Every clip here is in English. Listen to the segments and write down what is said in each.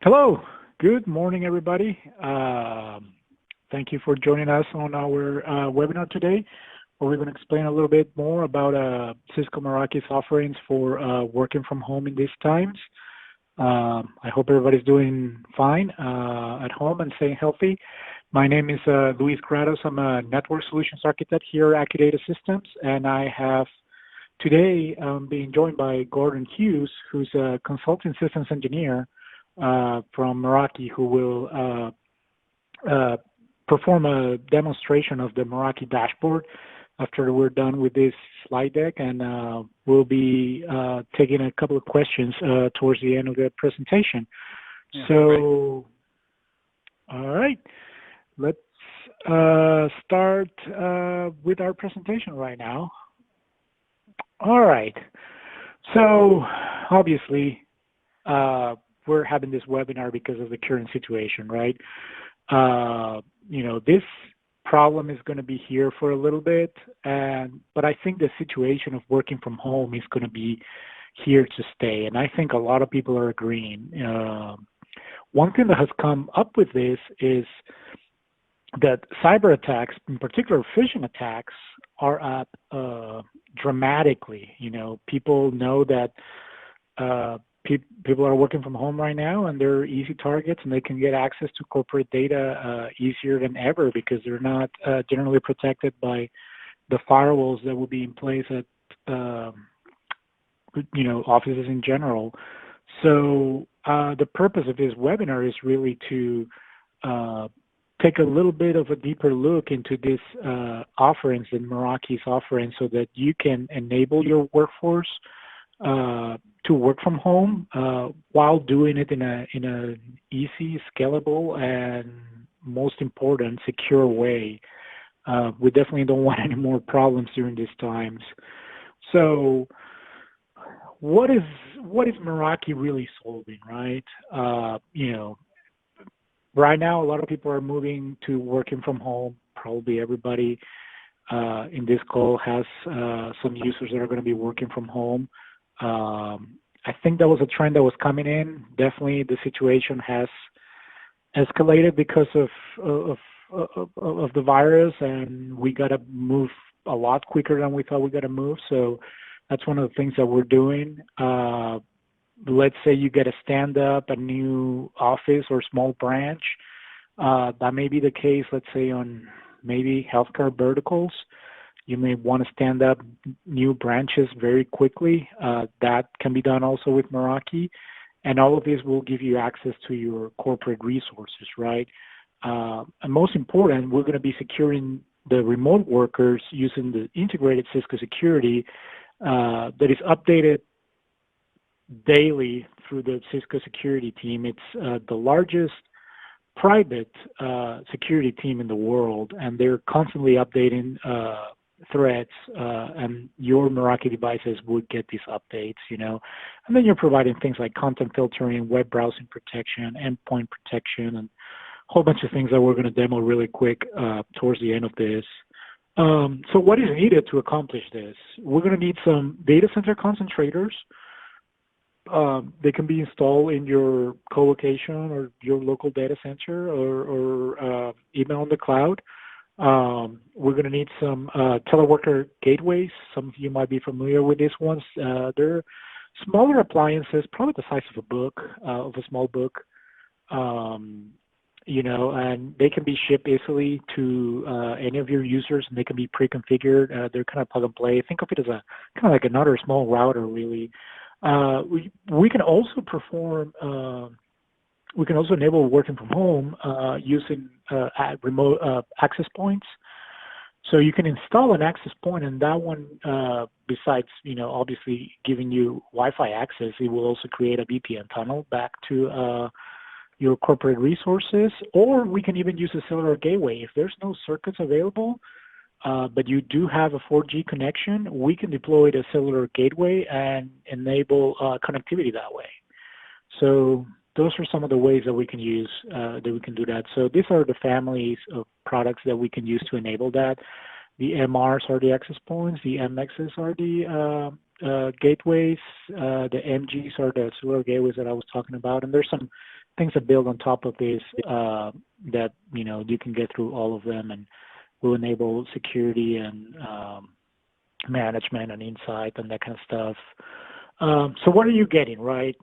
Hello, good morning, everybody. Thank you for joining us on our webinar today, where we're going to explain a little bit more about Cisco Meraki's offerings for working from home in these times. I hope everybody's doing fine at home and staying healthy. My name is Luis Grados. I'm a Network Solutions Architect here at Accudata Systems, and I have today being joined by Gordon Hughes, who's a Consulting Systems Engineer from Meraki, who will perform a demonstration of the Meraki Dashboard after we're done with this slide deck, and we'll be taking a couple of questions towards the end of the presentation. Yeah, so, all right, let's start with our presentation right now. All right, so obviously, we're having this webinar because of the current situation, right? This problem is going to be here for a little bit, but I think the situation of working from home is going to be here to stay, and I think a lot of people are agreeing. One thing that has come up with this is that cyber attacks, in particular phishing attacks, are up dramatically. People know that people are working from home right now, and they're easy targets, and they can get access to corporate data easier than ever because they're not generally protected by the firewalls that will be in place at offices in general. So the purpose of this webinar is really to take a little bit of a deeper look into this offerings that Meraki's offering, so that you can enable your workforce to work from home while doing it in an easy, scalable, and most important, secure way. We definitely don't want any more problems during these times. So, what is Meraki really solving, right? Right now, a lot of people are moving to working from home. Probably everybody in this call has some users that are going to be working from home. I think that was a trend that was coming in. Definitely, the situation has escalated because of the virus, and we got to move a lot quicker than we thought we got to move. So that's one of the things that we're doing. Let's say you get to stand up a new office or small branch. That may be the case, let's say, on maybe healthcare verticals. You may want to stand up new branches very quickly. That can be done also with Meraki. And all of this will give you access to your corporate resources, right? And most important, we're going to be securing the remote workers using the integrated Cisco security that is updated daily through the Cisco security team. It's the largest private security team in the world, and they're constantly updating threats, and your Meraki devices would get these updates, and then you're providing things like content filtering, web browsing protection, endpoint protection, and a whole bunch of things that we're going to demo really quick towards the end of this. So what is needed to accomplish this? We're going to need some data center concentrators. They can be installed in your co-location or your local data center, or even on the cloud. We're going to need some teleworker gateways. Some of you might be familiar with these ones. They're smaller appliances, probably the size of a small book, and they can be shipped easily to any of your users, and they can be pre-configured. They're kind of plug and play. Think of it as a kind of like another small router, really. We can also perform. We can also enable working from home using remote access points. So you can install an access point, and that one, besides obviously giving you Wi-Fi access, it will also create a VPN tunnel back to your corporate resources. Or we can even use a cellular gateway. If there's no circuits available, but you do have a 4G connection, we can deploy a cellular gateway and enable connectivity that way. So those are some of the ways that we can use, do that. So these are the families of products that we can use to enable that. The MRs are the access points, the MXs are the gateways, the MGs are the cellular gateways that I was talking about, and there's some things are built on top of this that you can get through all of them, and will enable security and management and insight and that kind of stuff. So what are you getting, right?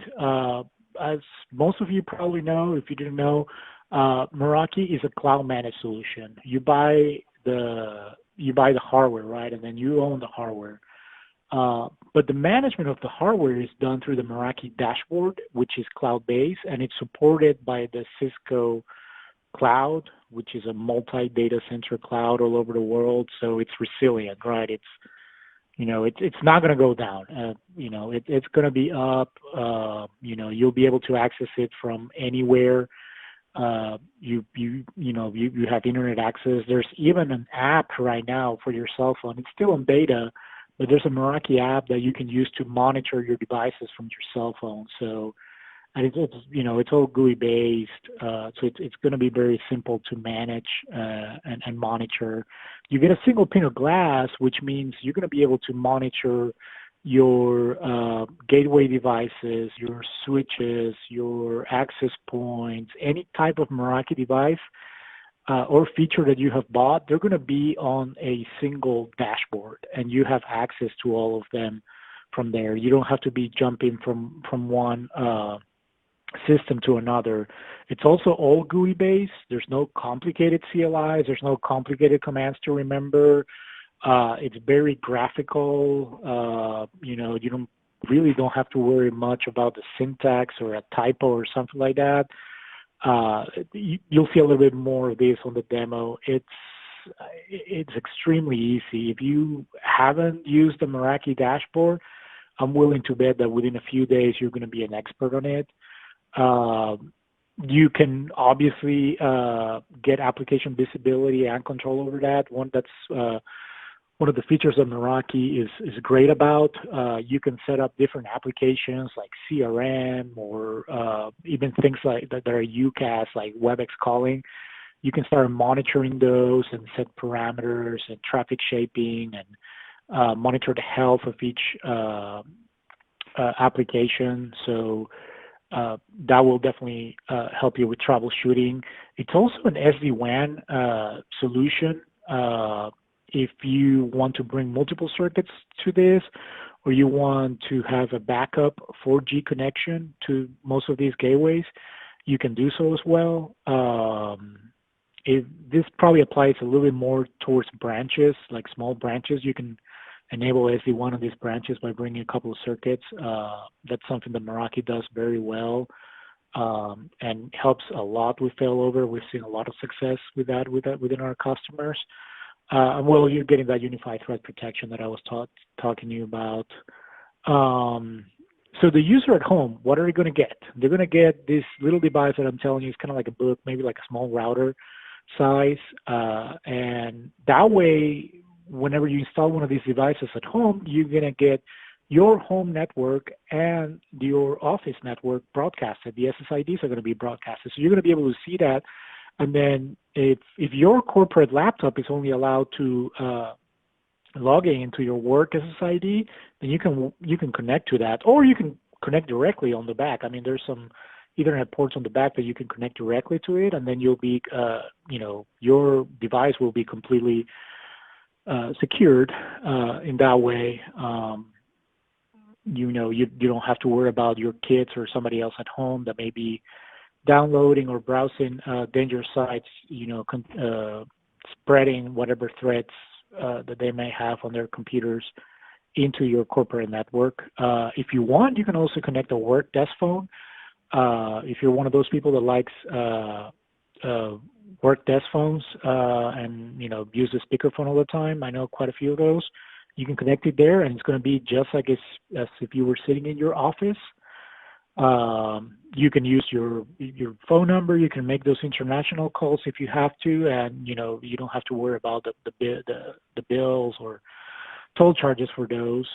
As most of you probably know, if you didn't know, Meraki is a cloud managed solution. You buy the hardware, right, and then you own the hardware. But the management of the hardware is done through the Meraki Dashboard, which is cloud-based, and it's supported by the Cisco Cloud, which is a multi-data center cloud all over the world. So it's resilient, right? It's not going to go down. It's going to be up. You'll be able to access it from anywhere. You have internet access. There's even an app right now for your cell phone. It's still in beta, but there's a Meraki app that you can use to monitor your devices from your cell phone. So, and it's all GUI based. So it's going to be very simple to manage and monitor. You get a single pane of glass, which means you're going to be able to monitor your gateway devices, your switches, your access points, any type of Meraki device or feature that you have bought. They're going to be on a single dashboard, and you have access to all of them from there. You don't have to be jumping from one system to another. It's also all GUI based. There's no complicated CLIs. There's no complicated commands to remember. It's very graphical. You don't have to worry much about the syntax or a typo or something like that. You'll see a little bit more of this on the demo. It's extremely easy. If you haven't used the Meraki dashboard, I'm willing to bet that within a few days you're going to be an expert on it. You can obviously get application visibility and control over that. One of the features that Meraki is great about. You can set up different applications like CRM or even things like that are UCaaS, like WebEx calling. You can start monitoring those and set parameters and traffic shaping and monitor the health of each application. So that will definitely help you with troubleshooting. It's also an SD-WAN solution. If you want to bring multiple circuits to this, or you want to have a backup 4G connection to most of these gateways, you can do so as well. This probably applies a little bit more towards branches, like small branches. You can enable SD-WAN on these branches by bringing a couple of circuits. That's something that Meraki does very well and helps a lot with failover. We've seen a lot of success with that within our customers. Well, you're getting that unified threat protection that I was talking to you about. So the user at home, what are they going to get? They're going to get this little device that I'm telling you is kind of like a book, maybe like a small router size. And that way, whenever you install one of these devices at home, you're going to get your home network and your office network broadcasted. The SSIDs are going to be broadcasted. So you're going to be able to see that. And then if your corporate laptop is only allowed to log into your work SSID, then you can connect to that, or you can connect directly on the back. I mean, there's some Ethernet ports on the back that you can connect directly to it, and then you'll be, your device will be completely secured in that way. You don't have to worry about your kids or somebody else at home that may be downloading or browsing dangerous sites, spreading whatever threats that they may have on their computers into your corporate network. If you want, you can also connect a work desk phone. If you're one of those people that likes work desk phones and use the speakerphone all the time, I know quite a few of those. You can connect it there, and it's going to be just like as if you were sitting in your office. You can use your phone number. You can make those international calls if you have to, and you don't have to worry about the bills or toll charges for those.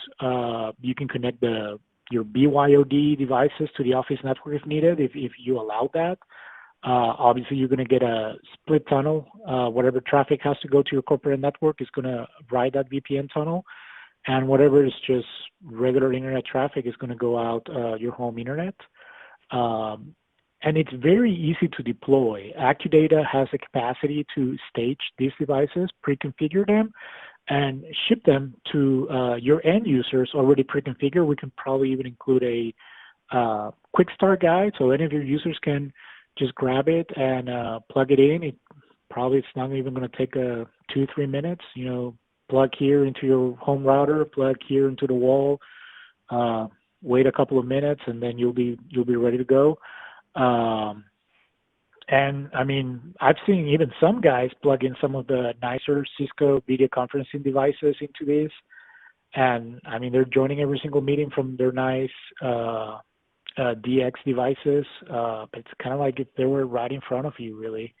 You can connect your BYOD devices to the office network if needed, if you allow that. Obviously, you're going to get a split tunnel. Whatever traffic has to go to your corporate network is going to ride that VPN tunnel. And whatever is just regular internet traffic is going to go out your home internet. and it's very easy to deploy. Accudata has the capacity to stage these devices, pre-configure them, and ship them to your end users already pre-configured. We can probably even include a quick start guide, so any of your users can just grab it and plug it in. It's not even going to take 2-3 minutes. You know, plug here into your home router, plug here into the wall. Wait a couple of minutes, and then you'll be ready to go. And I mean, I've seen even some guys plug in some of the nicer Cisco video conferencing devices into this, and I mean, they're joining every single meeting from their nice DX devices. It's kind of like if they were right in front of you, really.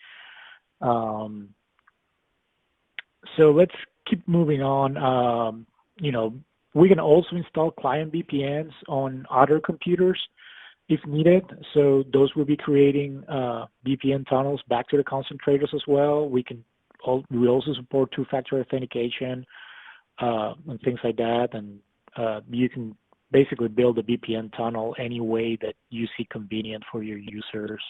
So let's keep moving on. You know, we can also install client VPNs on other computers if needed. So those will be creating VPN tunnels back to the concentrators as well. We also support two-factor authentication and things like that. And you can basically build a VPN tunnel any way that you see convenient for your users.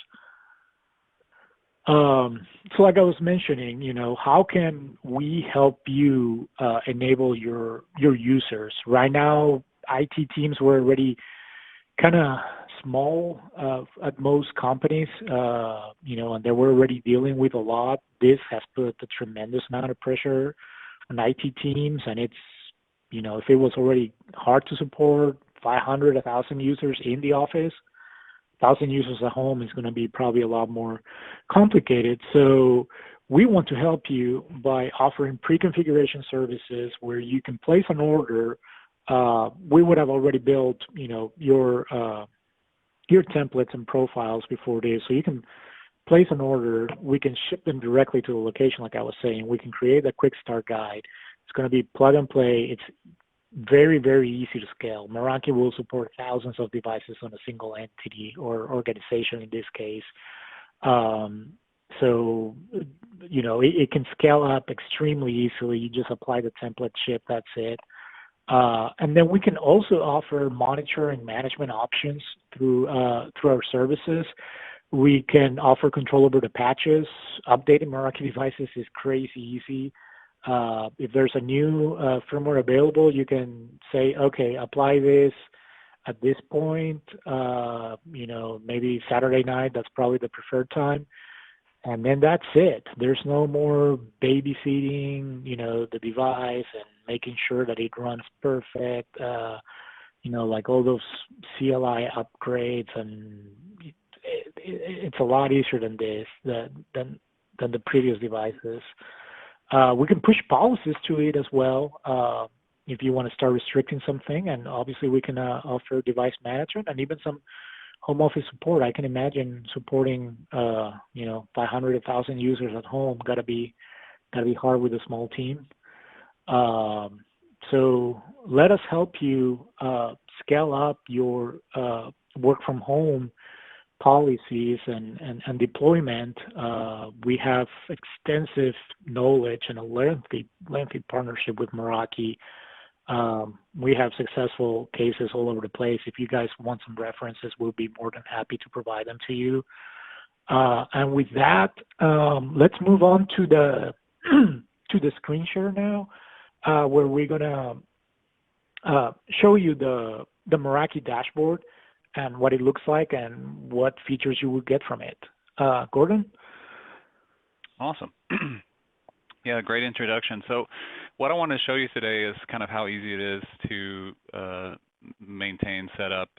So like I was mentioning, you know, how can we help you enable your users? Right now, IT teams were already kind of small at most companies, you know, and they were already dealing with a lot. This has put a tremendous amount of pressure on IT teams, and it's, you know, if it was already hard to support 500, 1,000 users in the office, 1,000 users at home is going to be probably a lot more complicated. So we want to help you by offering pre-configuration services where you can place an order. We would have already built, you know, your templates and profiles before this, so you can place an order. We can ship them directly to the location, like I was saying. We can create a quick start guide. It's going to be plug and play. It's very, very easy to scale. Meraki will support thousands of devices on a single entity or organization in this case. So, you know, it can scale up extremely easily. You just apply the template, ship, that's it. And then we can also offer monitor and management options through our services. We can offer control over the patches. Updating Meraki devices is crazy easy. If there's a new firmware available, you can say, okay, apply this at this point, you know, maybe Saturday night, that's probably the preferred time. And then that's it. There's no more babysitting, you know, the device and making sure that it runs perfect, you know, like all those CLI upgrades. And it's a lot easier than this, than the previous devices. We can push policies to it as well if you want to start restricting something. And obviously we can offer device management and even some home office support. I can imagine supporting, you know, 500, 1,000 users at home. Gotta be hard with a small team. So let us help you scale up your work from home policies and deployment. We have extensive knowledge and a lengthy partnership with Meraki. We have successful cases all over the place. If you guys want some references, we'll be more than happy to provide them to you. And with that, let's move on to the to the screen share now, where we're gonna show you the Meraki dashboard and what it looks like and what features you will get from it. Gordon? Awesome. Yeah, great introduction. So what I want to show you today is kind of how easy it is to maintain, set up,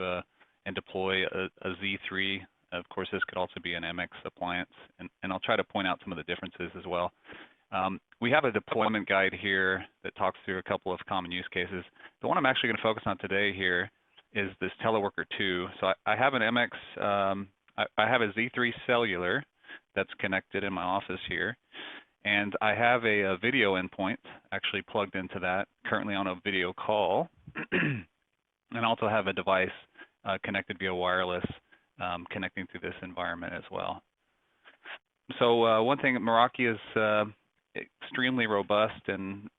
and deploy a Z3. Of course, this could also be an MX appliance, and I'll try to point out some of the differences as well. We have a deployment guide here that talks through a couple of common use cases. The one I'm actually going to focus on today here is this Teleworker 2. So I have an MX, I have a Z3 cellular that's connected in my office here. And I have a video endpoint actually plugged into that, currently on a video call, and also have a device connected via wireless connecting to this environment as well. So one thing, Meraki is extremely robust and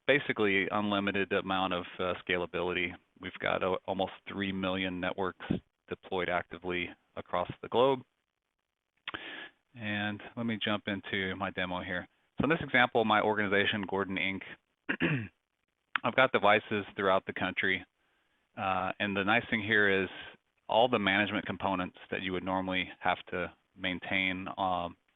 basically unlimited amount of scalability. We've got almost 3 million networks deployed actively across the globe. And let me jump into my demo here. So in this example, my organization, Gordon Inc., I've got devices throughout the country. And the nice thing here is all the management components that you would normally have to maintain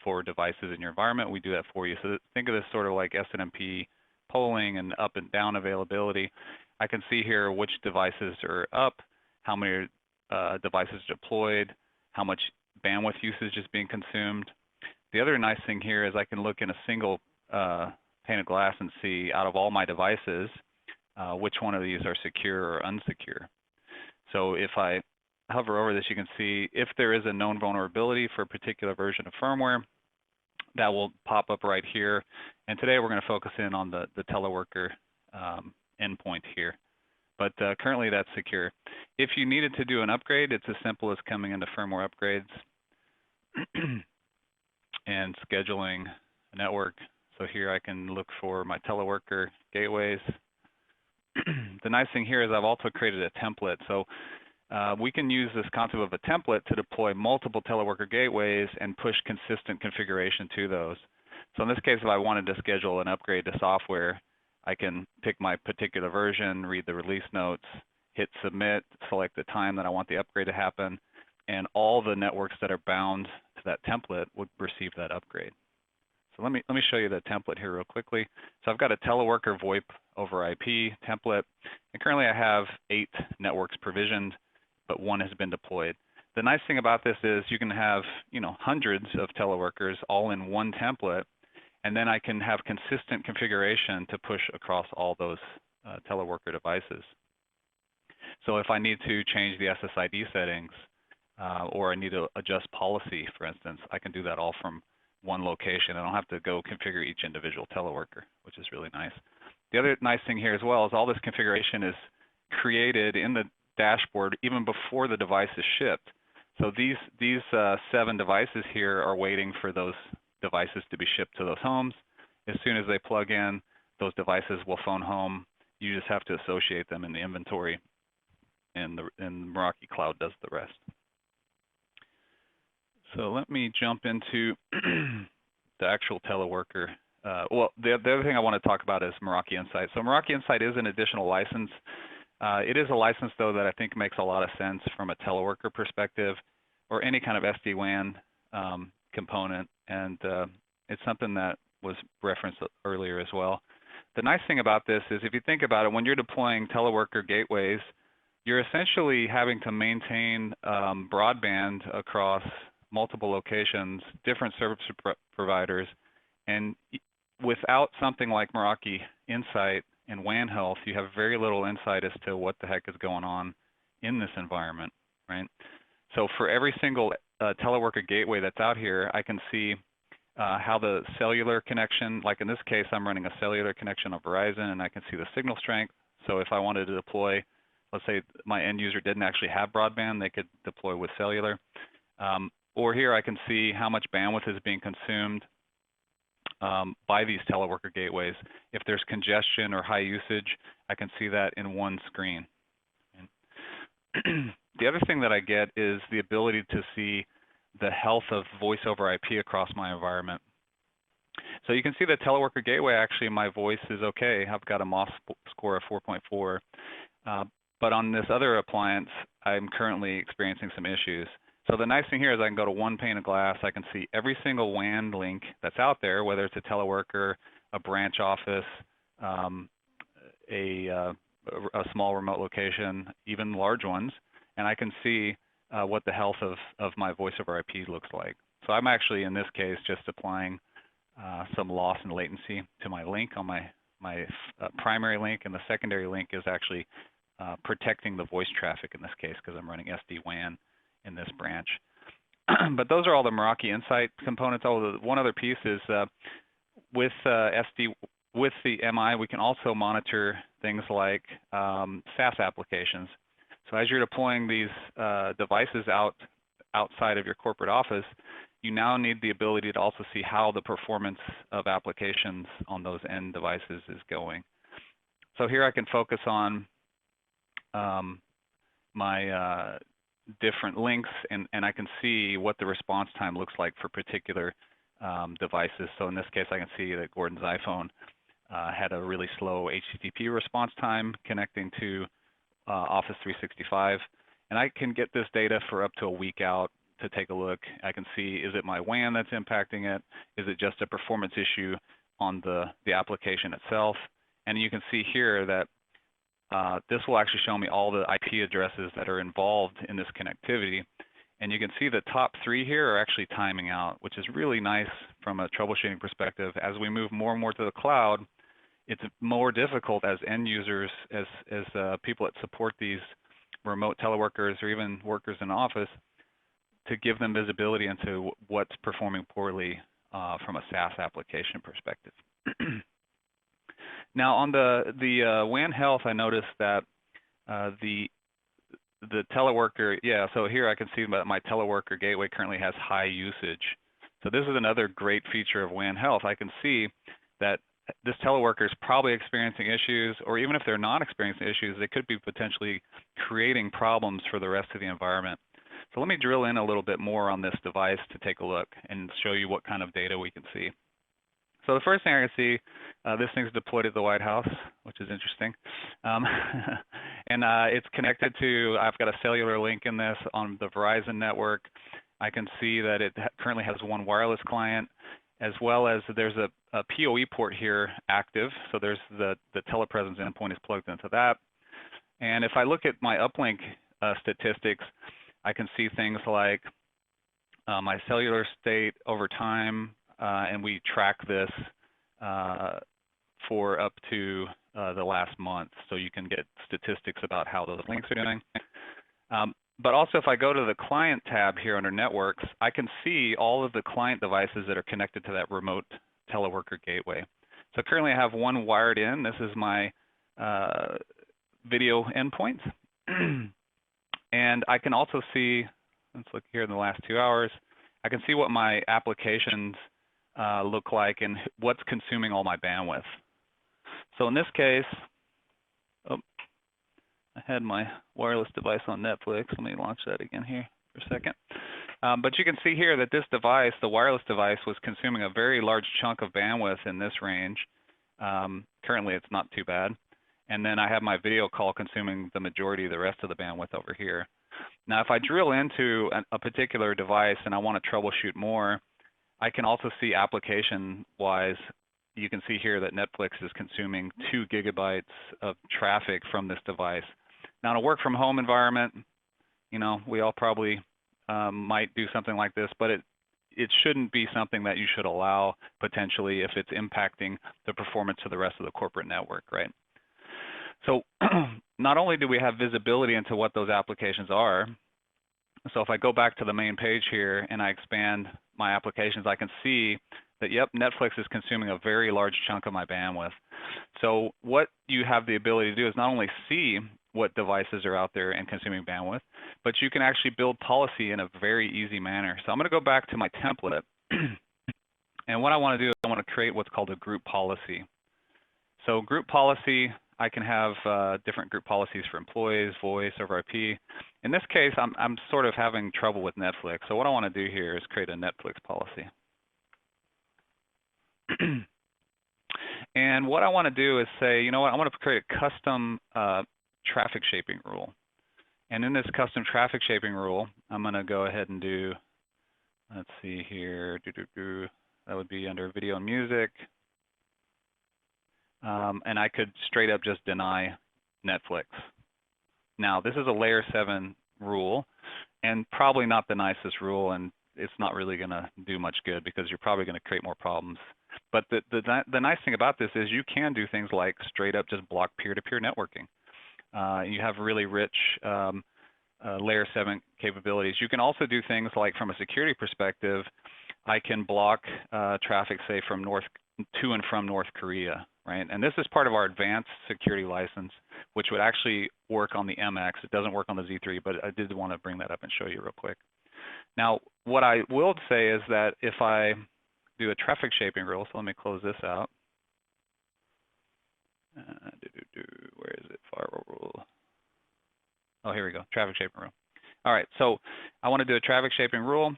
for devices in your environment, we do that for you. So think of this sort of like SNMP polling and up and down availability. I can see here which devices are up, how many devices deployed, how much bandwidth usage is being consumed. The other nice thing here is I can look in a single pane of glass and see out of all my devices, which one of these are secure or unsecure. So if I hover over this, you can see if there is a known vulnerability for a particular version of firmware, that will pop up right here. And today we're going to focus in on the Teleworker endpoint here. But currently that's secure. If you needed to do an upgrade, it's as simple as coming into firmware upgrades and scheduling a network. So here I can look for my Teleworker gateways. The nice thing here is I've also created a template. So we can use this concept of a template to deploy multiple Teleworker gateways and push consistent configuration to those. So in this case, if I wanted to schedule an upgrade to software, I can pick my particular version, read the release notes, hit submit, select the time that I want the upgrade to happen, and all the networks that are bound to that template would receive that upgrade. So let me show you the template here real quickly. So I've got a Teleworker VoIP over IP template, and currently I have 8 networks provisioned, but 1 has been deployed. The nice thing about this is you can have, hundreds of teleworkers all in one template, and then I can have consistent configuration to push across all those teleworker devices. So if I need to change the SSID settings or I need to adjust policy, for instance, I can do that all from one location. I don't have to go configure each individual teleworker, which is really nice. The other nice thing here as well is all this configuration is created in the dashboard even before the device is shipped. So these 7 devices here are waiting for those devices to be shipped to those homes. As soon as they plug in, those devices will phone home. You just have to associate them in the inventory, and Meraki Cloud does the rest. So let me jump into the actual Teleworker. Well, the other thing I want to talk about is Meraki Insight. So Meraki Insight is an additional license. It is a license, though, that I think makes a lot of sense from a teleworker perspective or any kind of SD-WAN component, and it's something that was referenced earlier as well. The nice thing about this is if you think about it, when you're deploying teleworker gateways, you're essentially having to maintain broadband across multiple locations, different service providers, and without something like Meraki Insight and LAN Health, you have very little insight as to what the heck is going on in this environment, right? So for every single teleworker gateway that's out here, I can see how the cellular connection, like in this case, I'm running a cellular connection on Verizon, and I can see the signal strength. So if I wanted to deploy, let's say my end user didn't actually have broadband, they could deploy with cellular. Or here I can see how much bandwidth is being consumed by these teleworker gateways. If there's congestion or high usage, I can see that in one screen. The other thing that I get is the ability to see the health of voice over IP across my environment. So you can see the teleworker gateway, actually my voice is okay. I've got a MOS score of 4.4. But on this other appliance, I'm currently experiencing some issues. So the nice thing here is I can go to one pane of glass. I can see every single WAN link that's out there, whether it's a teleworker, a branch office, a small remote location, even large ones, and I can see what the health of my voice over IP looks like. So I'm actually, in this case, just applying some loss and latency to my link on my primary link, and the secondary link is actually protecting the voice traffic in this case because I'm running SD-WAN in this branch. But those are all the Meraki Insight components. Oh, one other piece is with the MI, we can also monitor things like SAS applications. So as you're deploying these devices outside of your corporate office, you now need the ability to also see how the performance of applications on those end devices is going. So here I can focus on my different links, and I can see what the response time looks like for particular devices. So in this case, I can see that Gordon's iPhone had a really slow HTTP response time connecting to Office 365. And I can get this data for up to a week out to take a look. I can see, is it my WAN that's impacting it? Is it just a performance issue on the application itself? And you can see here that this will actually show me all the IP addresses that are involved in this connectivity. And you can see the top 3 here are actually timing out, which is really nice from a troubleshooting perspective. As we move more and more to the cloud, it's more difficult as end users, as people that support these remote teleworkers or even workers in office, to give them visibility into what's performing poorly from a SAS application perspective. Now on the LAN Health, I noticed that the teleworker, so here I can see that my teleworker gateway currently has high usage. So this is another great feature of LAN Health. I can see that this teleworker is probably experiencing issues, or even if they're not experiencing issues, they could be potentially creating problems for the rest of the environment. So let me drill in a little bit more on this device to take a look and show you what kind of data we can see. So the first thing I can see, this thing's deployed at the White House, which is interesting. And it's connected to, I've got a cellular link in this on the Verizon network. I can see that it currently has one wireless client, as well as there's a PoE port here active. So there's the telepresence endpoint is plugged into that. And if I look at my uplink statistics, I can see things like my cellular state over time, and we track this for up to the last month. So you can get statistics about how those links are doing. But also if I go to the client tab here under networks, I can see all of the client devices that are connected to that remote teleworker gateway. So currently I have one wired in. This is my video endpoint. And I can also see, let's look here in the last 2 hours, I can see what my applications look like and what's consuming all my bandwidth. So in this case, I had my wireless device on Netflix. Let me launch that again here for a second. But you can see here that this device, the wireless device, was consuming a very large chunk of bandwidth in this range. Currently, it's not too bad. And then I have my video call consuming the majority of the rest of the bandwidth over here. Now, if I drill into a particular device and I want to troubleshoot more, I can also see application-wise. You can see here that Netflix is consuming 2 gigabytes of traffic from this device. Now, in a work-from-home environment, you know, we all probably might do something like this, but it shouldn't be something that you should allow potentially if it's impacting the performance of the rest of the corporate network, right? So not only do we have visibility into what those applications are, so if I go back to the main page here and I expand my applications, I can see that, yep, Netflix is consuming a very large chunk of my bandwidth. So what you have the ability to do is not only see what devices are out there and consuming bandwidth, but you can actually build policy in a very easy manner. So I'm going to go back to my template. And what I want to do is I want to create what's called a group policy. So group policy, I can have different group policies for employees, voice, over IP. In this case, I'm sort of having trouble with Netflix. So what I want to do here is create a Netflix policy. And what I want to do is say, you know what, I want to create a custom traffic shaping rule. And in this custom traffic shaping rule, I'm going to go ahead and do, let's see here, that would be under video and music. And I could straight up just deny Netflix. Now, this is a layer 7 rule, and probably not the nicest rule, and it's not really going to do much good because you're probably going to create more problems. But the nice thing about this is you can do things like straight up just block peer-to-peer networking. You have really rich layer 7 capabilities. You can also do things like, from a security perspective, I can block traffic, say, from to and from North Korea, right? And this is part of our advanced security license, which would actually work on the MX. It doesn't work on the Z3, but I did want to bring that up and show you real quick. Now, what I will say is that if I do a traffic shaping rule, so let me close this out. Where is it? Firewall rule. Oh, here we go, traffic shaping rule. All right, so I want to do a traffic shaping rule,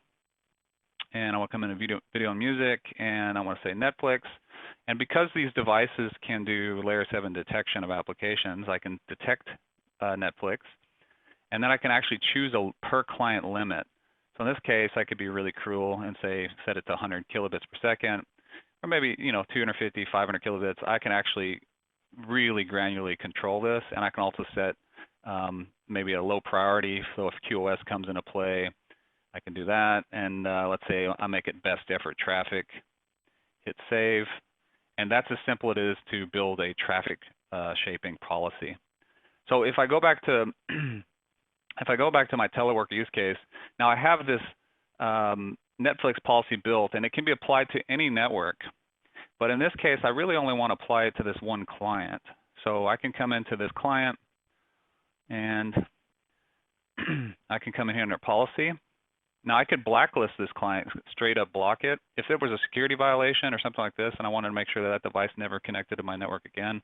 and I want to come into video and music, and I want to say Netflix. And because these devices can do layer 7 detection of applications, I can detect Netflix, and then I can actually choose a per client limit. So in this case, I could be really cruel and say set it to 100 kilobits per second, or maybe 250, 500 kilobits. I can actually really granularly control this, and I can also set maybe a low priority. So if QoS comes into play, I can do that. And let's say I make it best effort traffic, hit save. And that's as simple as it is to build a traffic shaping policy. So if I go back to my teleworker use case, now I have this Netflix policy built, and it can be applied to any network. But in this case, I really only want to apply it to this one client. So I can come into this client, and I can come in here under policy. Now I could blacklist this client, straight up block it. If there was a security violation or something like this, and I wanted to make sure that that device never connected to my network again,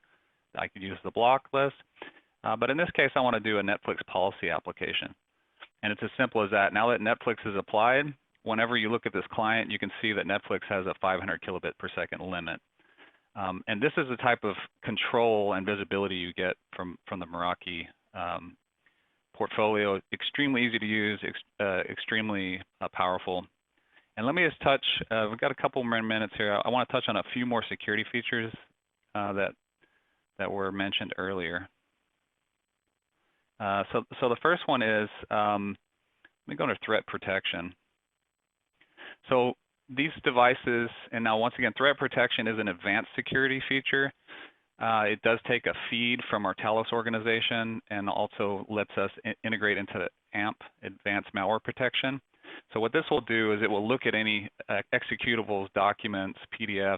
I could use the block list. But in this case, I want to do a Netflix policy application. And it's as simple as that. Now that Netflix is applied, whenever you look at this client, you can see that Netflix has a 500 kilobit per second limit. And this is the type of control and visibility you get from the Meraki portfolio. Extremely easy to use, extremely powerful. And let me just touch, we've got a couple more minutes here. I want to touch on a few more security features that were mentioned earlier. So the first one is, let me go to threat protection. So these devices, and now once again, threat protection is an advanced security feature. It does take a feed from our Talos organization and also lets us integrate into the AMP, Advanced Malware Protection. So what this will do is it will look at any executables, documents, PDFs,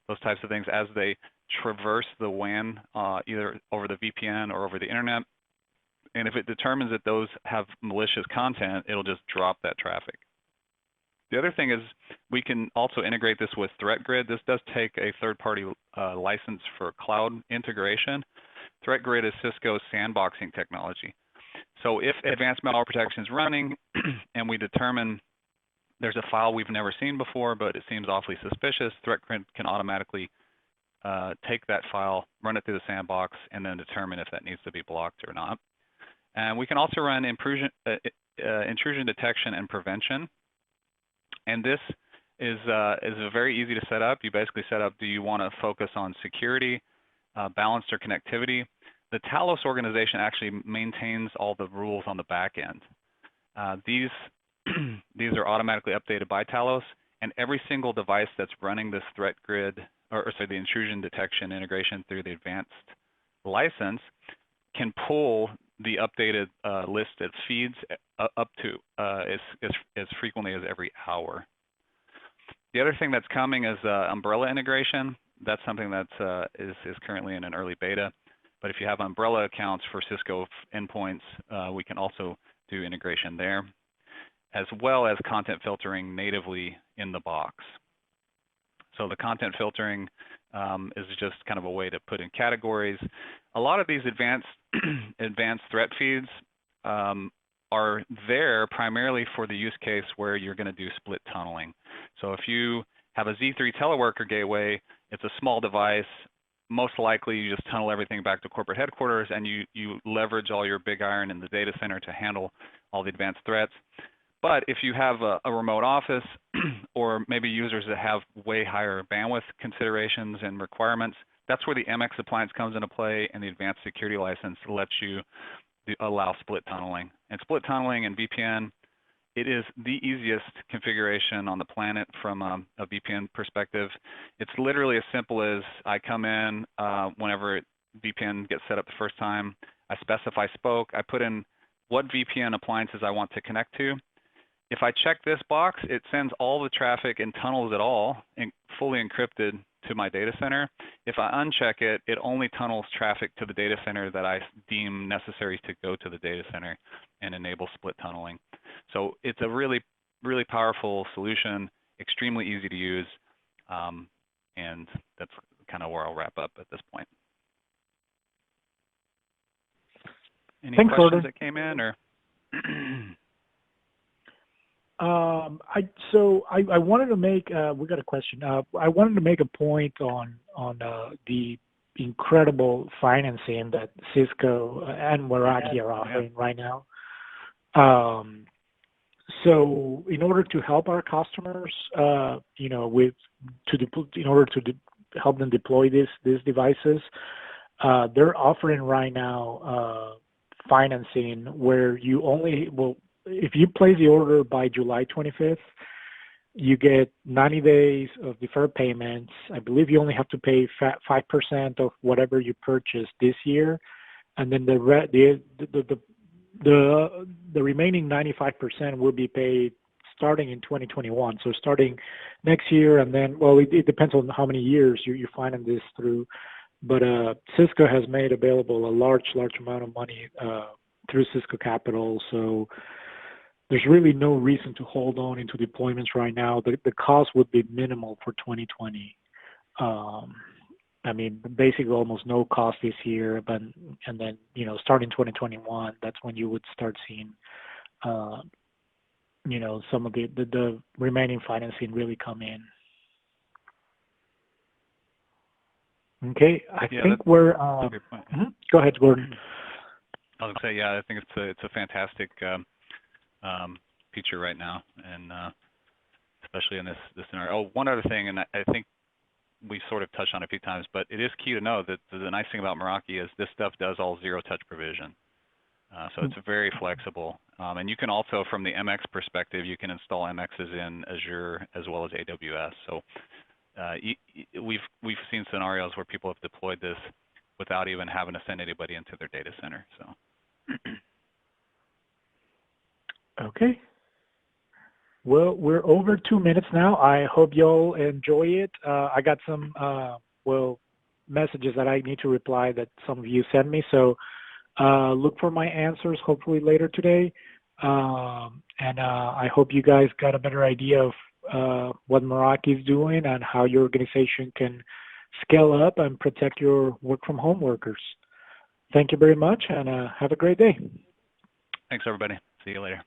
those types of things as they traverse the WAN, either over the VPN or over the internet. And if it determines that those have malicious content, it'll just drop that traffic. The other thing is we can also integrate this with ThreatGrid. This does take a third-party license for cloud integration. ThreatGrid is Cisco's sandboxing technology. So if Advanced Malware Protection is running and we determine there's a file we've never seen before, but it seems awfully suspicious, ThreatGrid can automatically take that file, run it through the sandbox, and then determine if that needs to be blocked or not. And we can also run intrusion detection and prevention. And this is very easy to set up. You basically set up, do you want to focus on security, balanced or connectivity? The Talos organization actually maintains all the rules on the back end. These are automatically updated by Talos, and every single device that's running this ThreatGrid, or sorry, the intrusion detection integration through the advanced license can pull the updated list that feeds up to as frequently as every hour. The other thing that's coming is umbrella integration. That's something that is currently in an early beta. But if you have umbrella accounts for Cisco endpoints, we can also do integration there, as well as content filtering natively in the box. So the content filtering is just kind of a way to put in categories. A lot of these advanced threat feeds are there primarily for the use case where you're going to do split tunneling. So if you have a Z3 teleworker gateway, it's a small device. Most likely you just tunnel everything back to corporate headquarters and you leverage all your big iron in the data center to handle all the advanced threats. But if you have a remote office or maybe users that have way higher bandwidth considerations and requirements, that's where the MX appliance comes into play, and the advanced security license lets you allow split tunneling. And split tunneling and VPN, it is the easiest configuration on the planet from a VPN perspective. It's literally as simple as I come in whenever VPN gets set up the first time, I specify spoke, I put in what VPN appliances I want to connect to. If I check this box, it sends all the traffic and tunnels it all, fully encrypted, to my data center. If I uncheck it, it only tunnels traffic to the data center that I deem necessary to go to the data center and enable split tunneling. So it's a really, really powerful solution, extremely easy to use, and that's kind of where I'll wrap up at this point. Any questions that came in, or? I wanted to make we got a question. I wanted to make a point on the incredible financing that Cisco and Meraki are offering right now. So in order to help our customers, in order to help them deploy these devices, they're offering right now financing where you only if you place the order by July 25th, you get 90 days of deferred payments. I believe you only have to pay 5% of whatever you purchased this year, and then the remaining 95% will be paid starting in 2021. So starting next year, and then it depends on how many years you finance this through. But Cisco has made available a large amount of money through Cisco Capital, so there's really no reason to hold on into deployments right now. The cost would be minimal for 2020. I mean, basically almost no cost this year, and then starting 2021, that's when you would start seeing some of the remaining financing really come in. Okay, I think we're. Go ahead, Gordon. I was gonna say, I think it's a fantastic feature right now, and especially in this scenario. Oh, one other thing, and I think we sort of touched on it a few times, but it is key to know that the nice thing about Meraki is this stuff does all zero-touch provision. So it's very flexible. And you can also, from the MX perspective, you can install MXs in Azure as well as AWS. So we've seen scenarios where people have deployed this without even having to send anybody into their data center. So. Okay. Well, we're over 2 minutes now. I hope y'all enjoy it. I got some messages that I need to reply that some of you sent me. So look for my answers hopefully later today. And I hope you guys got a better idea of what Meraki is doing and how your organization can scale up and protect your work from home workers. Thank you very much, and have a great day. Thanks, everybody. See you later.